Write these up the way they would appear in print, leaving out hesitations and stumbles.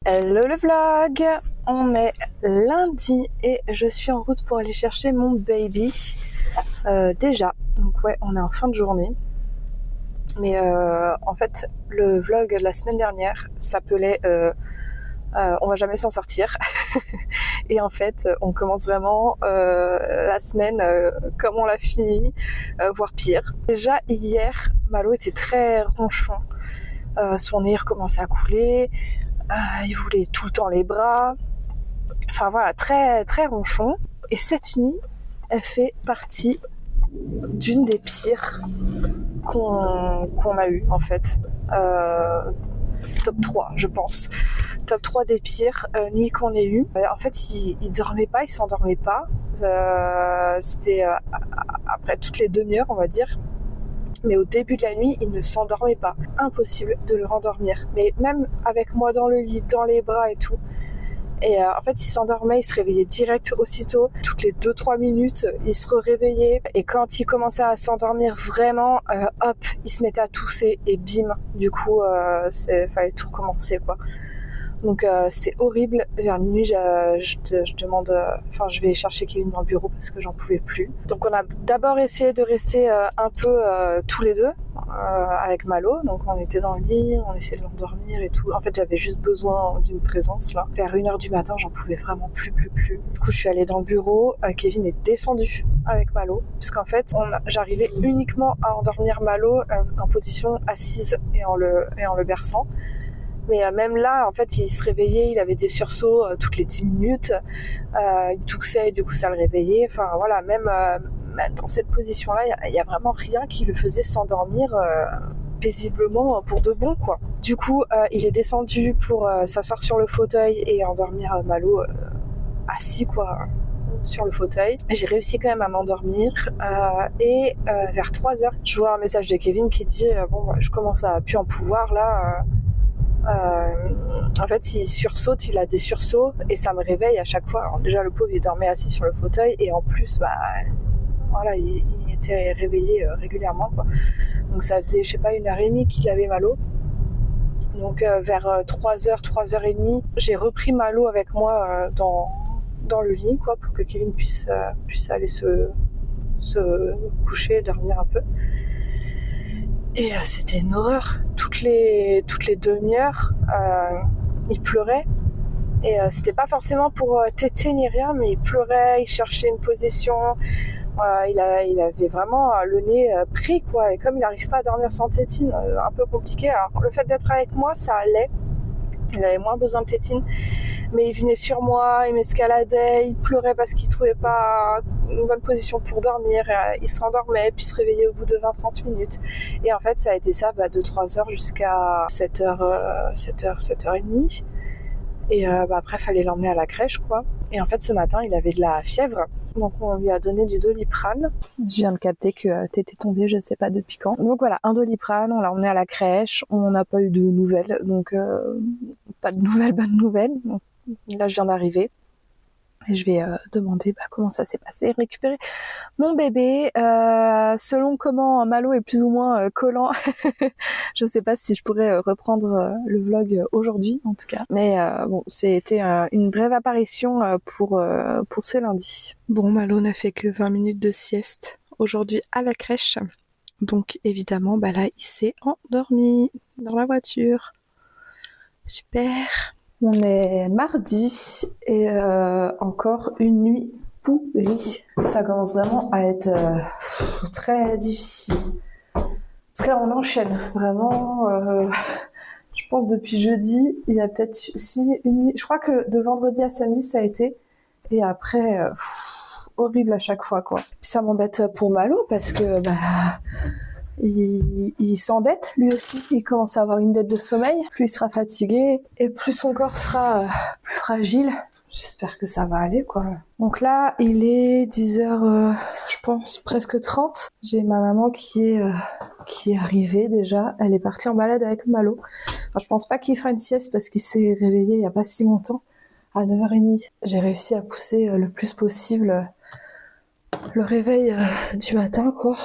Hello le vlog. On est lundi et je suis en route pour aller chercher mon baby. Déjà, donc ouais, on est en fin de journée. Mais en fait, le vlog de la semaine dernière s'appelait on va jamais s'en sortir. Et en fait, on commence vraiment la semaine comme on l'a fini, voire pire. Déjà hier, Malo était très ronchon. Son nez recommençait à couler. Il voulait tout le temps les bras. Enfin voilà, très très ronchon. Et cette nuit, elle fait partie d'une des pires qu'on a eues en fait. Top 3 je pense. Top 3 des pires nuits qu'on ait eues. En fait, il dormait pas, il s'endormait pas. C'était après toutes les demi-heures on va dire. Mais au début de la nuit, il ne s'endormait pas. Impossible de le rendormir. Mais même avec moi dans le lit, dans les bras et tout. Et en fait, il s'endormait, il se réveillait direct aussitôt. Toutes les 2-3 minutes, il se réveillait. Et quand il commençait à s'endormir vraiment, hop, il se mettait à tousser et bim. Du coup, fallait tout recommencer, quoi. Donc c'est horrible. Vers minuit, je demande, je vais chercher Kevin dans le bureau parce que j'en pouvais plus. Donc on a d'abord essayé de rester un peu tous les deux avec Malo. Donc on était dans le lit, on essayait de l'endormir et tout. En fait, j'avais juste besoin d'une présence là. Vers 1h du matin, j'en pouvais vraiment plus. Du coup, je suis allée dans le bureau. Kevin est descendu avec Malo parce qu'en fait, j'arrivais uniquement à endormir Malo en position assise et en le berçant. Mais même là, en fait, il se réveillait, il avait des sursauts toutes les 10 minutes. Il toussait, du coup, ça le réveillait. Enfin, voilà, même dans cette position-là, il y a vraiment rien qui le faisait s'endormir paisiblement pour de bon, quoi. Du coup, il est descendu pour s'asseoir sur le fauteuil et endormir Malo assis, quoi, sur le fauteuil. J'ai réussi quand même à m'endormir et vers 3h, je vois un message de Kevin qui dit je commence à plus en pouvoir, là... en fait il sursaute, il a des sursauts et ça me réveille à chaque fois. Alors déjà le pauvre il dormait assis sur le fauteuil et en plus il était réveillé régulièrement, quoi. Donc ça faisait je sais pas 1h30 qu'il avait Malo. Donc vers 3h, 3h30 j'ai repris Malo avec moi dans le lit, quoi, pour que Kevin puisse aller se coucher, dormir un peu. Et c'était une horreur. Toutes les demi-heures, il pleurait. Et c'était pas forcément pour téter ni rien, mais il pleurait, il cherchait une position. Il avait vraiment le nez pris, quoi. Et comme il n'arrive pas à dormir sans tétine, un peu compliqué. Alors le fait d'être avec moi, ça allait. Il avait moins besoin de tétine. Mais il venait sur moi, il m'escaladait, il pleurait parce qu'il trouvait pas une bonne position pour dormir. Il se rendormait, puis se réveillait au bout de 20-30 minutes. Et en fait, ça a été ça de 3h jusqu'à 7h, 7h30. Et après, il fallait l'emmener à la crèche, quoi. Et en fait, ce matin, il avait de la fièvre. Donc, on lui a donné du Doliprane. Je viens de capter que t'étais tombée, je ne sais pas depuis quand. Donc voilà, un Doliprane, on l'a emmené à la crèche. On n'a pas eu de nouvelles, donc pas de nouvelles, bonnes nouvelles. Donc, là, je viens d'arriver. Et je vais demander comment ça s'est passé, récupérer mon bébé. Selon comment Malo est plus ou moins collant, je ne sais pas si je pourrais reprendre le vlog aujourd'hui, en tout cas. Mais c'était une brève apparition pour ce lundi. Bon, Malo n'a fait que 20 minutes de sieste aujourd'hui à la crèche. Donc évidemment, là, il s'est endormi dans la voiture. Super. On est mardi et encore une nuit pourrie. Ça commence vraiment à être très difficile. Parce que là, on enchaîne vraiment. Je pense depuis jeudi, il y a peut-être une nuit. Je crois que de vendredi à samedi, ça a été. Et après, horrible à chaque fois, quoi. Puis ça m'embête pour Malo parce que il s'endette lui aussi, il commence à avoir une dette de sommeil, plus il sera fatigué et plus son corps sera plus fragile. J'espère que ça va aller, quoi. Donc là, il est 10h, je pense, presque 30. J'ai ma maman qui est arrivée déjà. Elle est partie en balade avec Malo. Enfin, je pense pas qu'il fera une sieste parce qu'il s'est réveillé il y a pas si longtemps, à 9h30. J'ai réussi à pousser le plus possible le réveil du matin, quoi.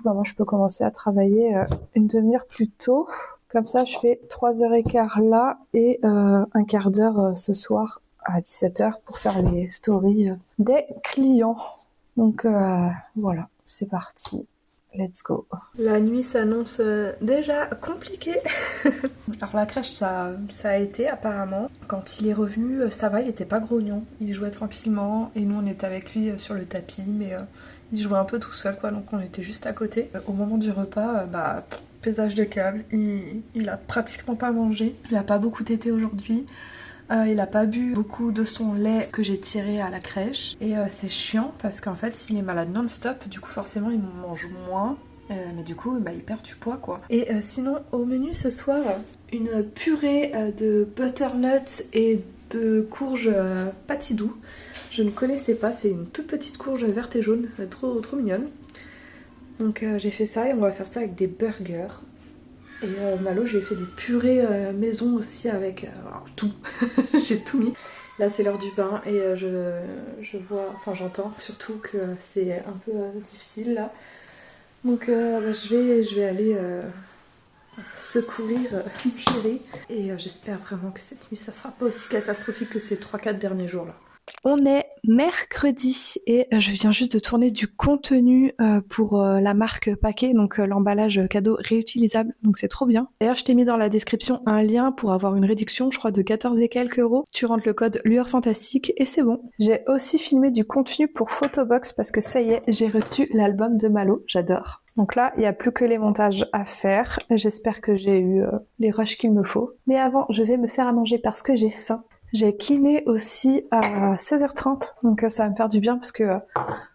Moi je peux commencer à travailler une demi-heure plus tôt Comme ça, je fais 3h15 là et un quart d'heure ce soir à 17h pour faire les stories des clients. Donc voilà, c'est parti. Let's go. La nuit s'annonce déjà compliquée. Alors la crèche, ça a été apparemment. Quand il est revenu, ça va, il était pas grognon. Il jouait tranquillement et nous on était avec lui sur le tapis, mais il jouait un peu tout seul quoi, donc on était juste à côté. Au moment du repas, pesage de câble, il a pratiquement pas mangé. Il a pas beaucoup tété aujourd'hui. Il a pas bu beaucoup de son lait que j'ai tiré à la crèche. Et c'est chiant parce qu'en fait s'il est malade non-stop, du coup forcément il mange moins. Mais du coup il perd du poids quoi. Et sinon au menu ce soir, une purée de butternut et de courges patidou. Je ne connaissais pas, c'est une toute petite courge verte et jaune, trop mignonne. Donc j'ai fait ça et on va faire ça avec des burgers. Et Malo, j'ai fait des purées maison aussi avec tout. J'ai tout mis. Là c'est l'heure du bain et je vois, enfin j'entends surtout que c'est un peu difficile là. Donc je vais aller secourir mon chéri. Et j'espère vraiment que cette nuit ça sera pas aussi catastrophique que ces 3-4 derniers jours là. On est mercredi et je viens juste de tourner du contenu pour la marque Paquet, donc l'emballage cadeau réutilisable, donc c'est trop bien. D'ailleurs je t'ai mis dans la description un lien pour avoir une réduction, je crois de 14 et quelques euros. Tu rentres le code lueur fantastique et c'est bon. J'ai aussi filmé du contenu pour Photobox parce que ça y est, j'ai reçu l'album de Malo, j'adore. Donc là, il n'y a plus que les montages à faire. J'espère que j'ai eu les rushs qu'il me faut. Mais avant, je vais me faire à manger parce que j'ai faim. J'ai kiné aussi à 16h30, donc ça va me faire du bien parce que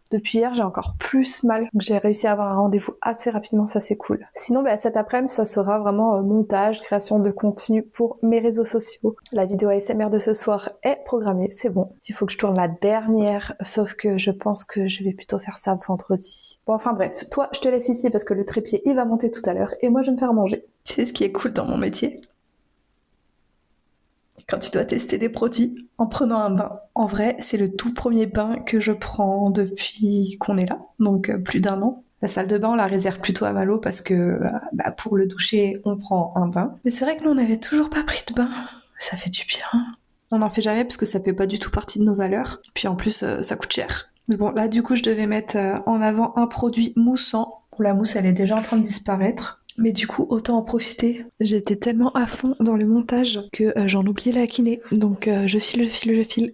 depuis hier j'ai encore plus mal. Donc j'ai réussi à avoir un rendez-vous assez rapidement, ça c'est cool. Sinon cet après-midi ça sera vraiment montage, création de contenu pour mes réseaux sociaux. La vidéo ASMR de ce soir est programmée, c'est bon. Il faut que je tourne la dernière, sauf que je pense que je vais plutôt faire ça vendredi. Bon enfin bref, toi je te laisse ici parce que le trépied il va monter tout à l'heure et moi je vais me faire manger. Tu sais ce qui est cool dans mon métier ? Quand tu dois tester des produits en prenant un bain. En vrai, c'est le tout premier bain que je prends depuis qu'on est là, donc plus d'1 an. La salle de bain, on la réserve plutôt à Malo parce que pour le doucher, on prend un bain. Mais c'est vrai que nous, on n'avait toujours pas pris de bain. Ça fait du bien. On n'en fait jamais parce que ça fait pas du tout partie de nos valeurs. Puis en plus, ça coûte cher. Mais bon, là, du coup, je devais mettre en avant un produit moussant. La mousse, elle est déjà en train de disparaître. Mais du coup, autant en profiter. J'étais tellement à fond dans le montage que j'en oubliais la kiné. Donc je file.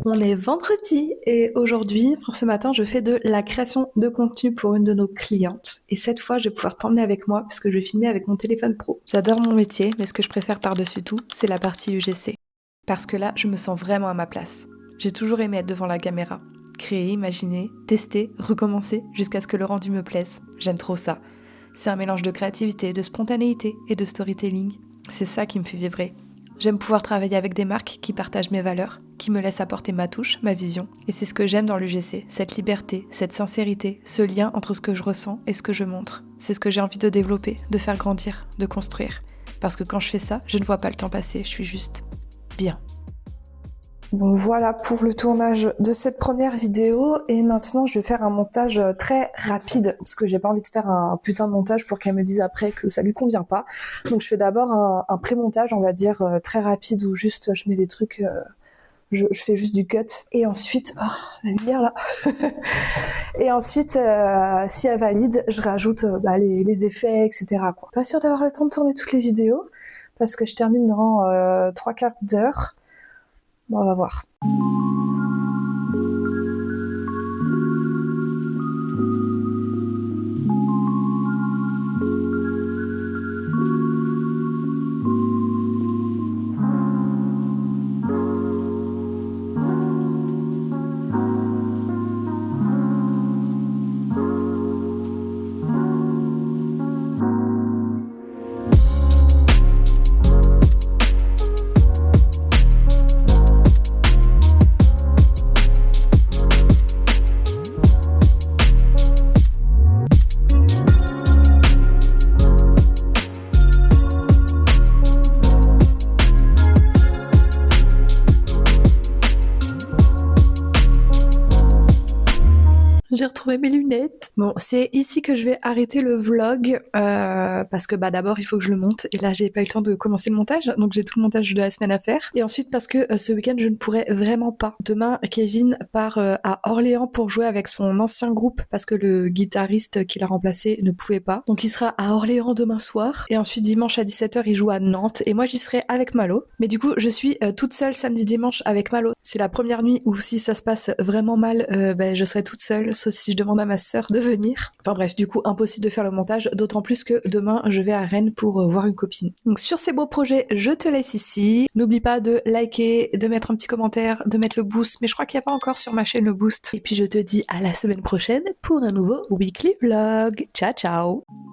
On est vendredi et aujourd'hui, ce matin, je fais de la création de contenu pour une de nos clientes. Et cette fois, je vais pouvoir t'emmener avec moi parce que je vais filmer avec mon téléphone pro. J'adore mon métier, mais ce que je préfère par-dessus tout, c'est la partie UGC. Parce que là, je me sens vraiment à ma place. J'ai toujours aimé être devant la caméra. Créer, imaginer, tester, recommencer, jusqu'à ce que le rendu me plaise. J'aime trop ça. C'est un mélange de créativité, de spontanéité et de storytelling. C'est ça qui me fait vibrer. J'aime pouvoir travailler avec des marques qui partagent mes valeurs, qui me laissent apporter ma touche, ma vision. Et c'est ce que j'aime dans l'UGC, cette liberté, cette sincérité, ce lien entre ce que je ressens et ce que je montre. C'est ce que j'ai envie de développer, de faire grandir, de construire. Parce que quand je fais ça, je ne vois pas le temps passer, je suis juste bien. Donc voilà pour le tournage de cette première vidéo et maintenant je vais faire un montage très rapide parce que j'ai pas envie de faire un putain de montage pour qu'elle me dise après que ça lui convient pas. Donc je fais d'abord un pré-montage on va dire très rapide où juste je mets les trucs, je fais juste du cut et ensuite, la lumière là et ensuite si elle valide je rajoute les effets etc quoi. Pas sûre d'avoir le temps de tourner toutes les vidéos parce que je termine dans 3/4 d'heure. Bon, on va voir. j'ai retrouvé mes lunettes. Bon, c'est ici que je vais arrêter le vlog parce que d'abord il faut que je le monte et là j'ai pas eu le temps de commencer le montage, donc j'ai tout le montage de la semaine à faire. Et ensuite parce que ce week-end je ne pourrais vraiment pas. Demain Kevin part à Orléans pour jouer avec son ancien groupe parce que le guitariste qui l'a remplacé ne pouvait pas. Donc il sera à Orléans demain soir et ensuite dimanche à 17h il joue à Nantes et moi j'y serai avec Malo. Mais du coup je suis toute seule samedi dimanche avec Malo. C'est la première nuit où si ça se passe vraiment mal, je serai toute seule, sauf si je demande à ma sœur de venir. Enfin bref, du coup impossible de faire le montage, d'autant plus que demain je vais à Rennes pour voir une copine. Donc sur ces beaux projets, je te laisse ici. N'oublie pas de liker, de mettre un petit commentaire, de mettre le boost, mais je crois qu'il n'y a pas encore sur ma chaîne le boost. Et puis je te dis à la semaine prochaine pour un nouveau weekly vlog. Ciao ciao.